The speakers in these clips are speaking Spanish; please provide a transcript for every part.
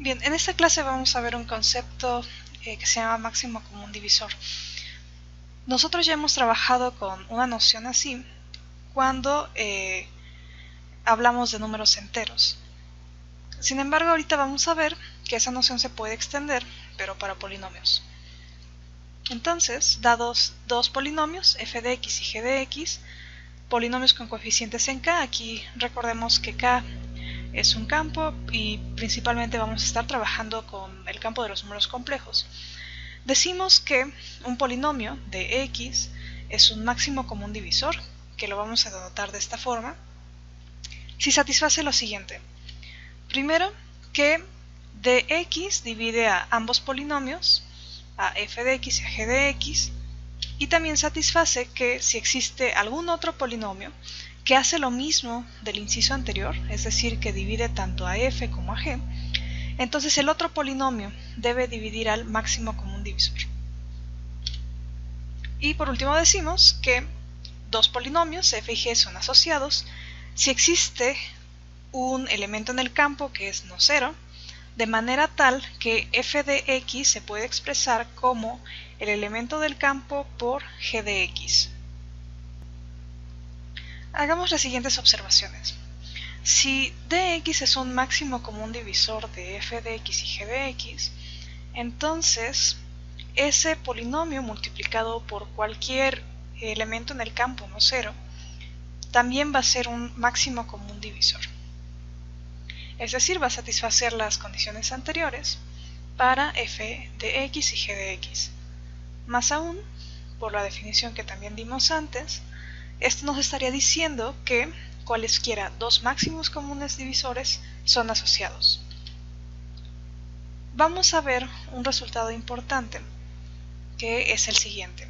Bien, en esta clase vamos a ver un concepto que se llama máximo común divisor. Nosotros ya hemos trabajado con una noción así cuando hablamos de números enteros. Sin embargo, ahorita vamos a ver que esa noción se puede extender, pero para polinomios. Entonces, dados dos polinomios, f de x y g de x, polinomios con coeficientes en k, aquí recordemos que k es un campo y principalmente vamos a estar trabajando con el campo de los números complejos. Decimos que un polinomio de x es un máximo común divisor, que lo vamos a denotar de esta forma, si satisface lo siguiente. Primero, que dx divide a ambos polinomios, a f de x y a g de x, y también satisface que si existe algún otro polinomio que hace lo mismo del inciso anterior, es decir, que divide tanto a f como a g, entonces el otro polinomio debe dividir al máximo común divisor. Y por último decimos que dos polinomios, f y g, son asociados si existe un elemento en el campo que es no cero, de manera tal que f de x se puede expresar como el elemento del campo por g de x. Hagamos las siguientes observaciones. Si dx es un máximo común divisor de f de x y g de x, entonces ese polinomio multiplicado por cualquier elemento en el campo no cero también va a ser un máximo común divisor. Es decir, va a satisfacer las condiciones anteriores para f de x y g de x. Más aún, por la definición que también dimos antes, esto nos estaría diciendo que cualesquiera dos máximos comunes divisores son asociados. Vamos a ver un resultado importante, que es el siguiente.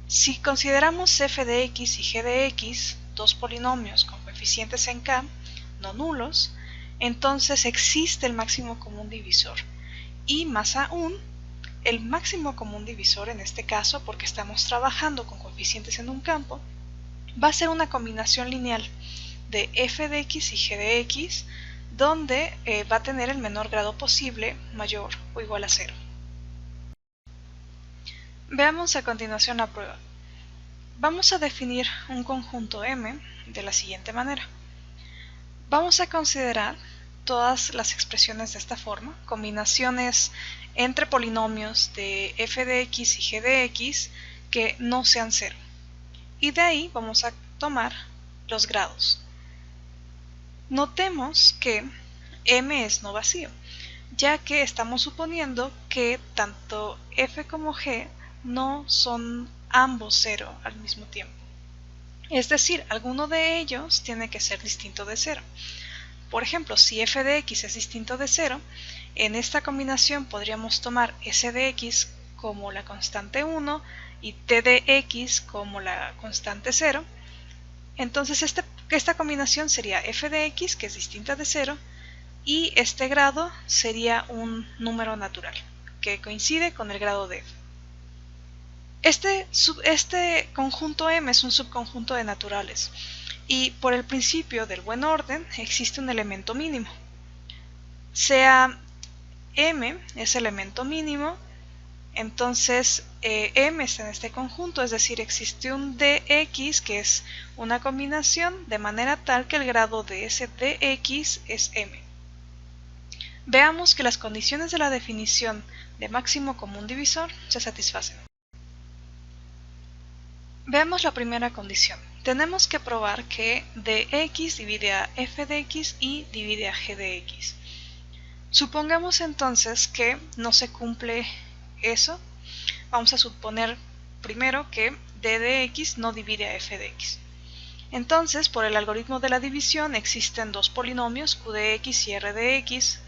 Si consideramos f de x y g de x dos polinomios con coeficientes en k no nulos, entonces existe el máximo común divisor. Y más aún, el máximo común divisor en este caso, porque estamos trabajando con coeficientes en un campo, va a ser una combinación lineal de f de x y g de x, donde va a tener el menor grado posible, mayor o igual a 0. Veamos a continuación la prueba. Vamos a definir un conjunto M de la siguiente manera. Vamos a considerar todas las expresiones de esta forma, combinaciones entre polinomios de f de x y g de x que no sean 0. Y de ahí vamos a tomar los grados. Notemos que M es no vacío, ya que estamos suponiendo que tanto f como g no son ambos 0 al mismo tiempo. Es decir, alguno de ellos tiene que ser distinto de 0. Por ejemplo, si f de x es distinto de 0, en esta combinación podríamos tomar s de x como la constante 1 y t de x como la constante 0. Entonces esta combinación sería f de x, que es distinta de 0, y este grado sería un número natural, que coincide con el grado de f. Este conjunto M es un subconjunto de naturales, y por el principio del buen orden existe un elemento mínimo. Sea M es elemento mínimo, entonces M está en este conjunto, es decir, existe un dx que es una combinación de manera tal que el grado de ese dx es M. Veamos que las condiciones de la definición de máximo común divisor se satisfacen. Veamos la primera condición. Tenemos que probar que dx divide a f de x y divide a g de x. Supongamos entonces que no se cumple eso. Vamos a suponer primero que d de x no divide a f de x. Entonces, por el algoritmo de la división existen dos polinomios, q de x y r de x,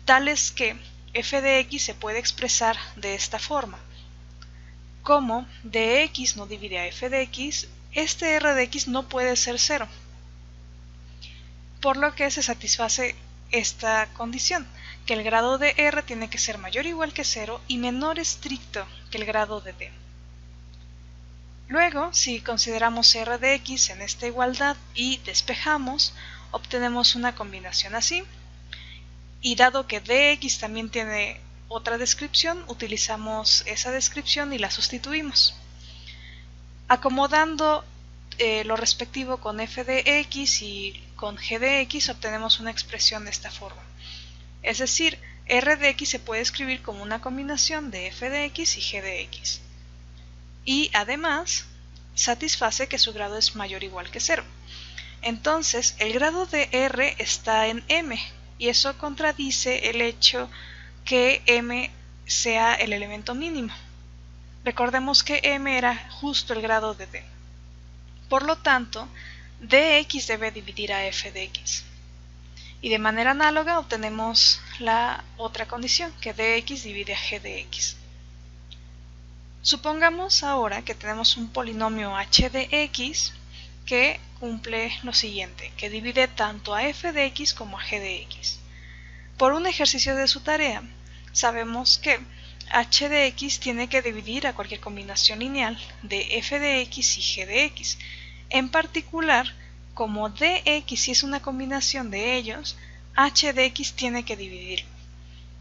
tales que f de x se puede expresar de esta forma. Como dx no divide a f de x, este r de x no puede ser 0. Por lo que se satisface esta condición, que el grado de r tiene que ser mayor o igual que 0 y menor estricto que el grado de d. Luego, si consideramos r de x en esta igualdad y despejamos, obtenemos una combinación así. y dado que dx también tiene otra descripción, utilizamos esa descripción y la sustituimos. Acomodando lo respectivo con f de x y con g de x obtenemos una expresión de esta forma. Es decir, r de x se puede escribir como una combinación de f de x y g de x. Y además satisface que su grado es mayor o igual que 0. Entonces el grado de r está en m y eso contradice el hecho que m sea el elemento mínimo. Recordemos que m era justo el grado de d. Por lo tanto, dx debe dividir a f de x. Y de manera análoga obtenemos la otra condición, que dx divide a g de x. Supongamos ahora que tenemos un polinomio h de x que cumple lo siguiente, que divide tanto a f de x como a g de x. Por un ejercicio de su tarea, sabemos que h de x tiene que dividir a cualquier combinación lineal de f de x y g de x. En particular, como dx es una combinación de ellos, h de x tiene que dividirlo.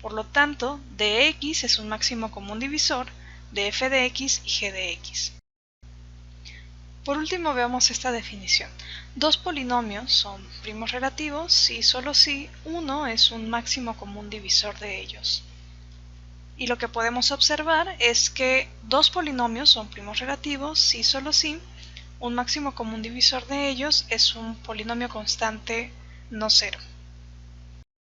Por lo tanto, dx es un máximo común divisor de f de x y g de x. Por último, veamos esta definición. Dos polinomios son primos relativos si solo si uno es un máximo común divisor de ellos. Y lo que podemos observar es que dos polinomios son primos relativos si solo si un máximo común divisor de ellos es un polinomio constante no cero.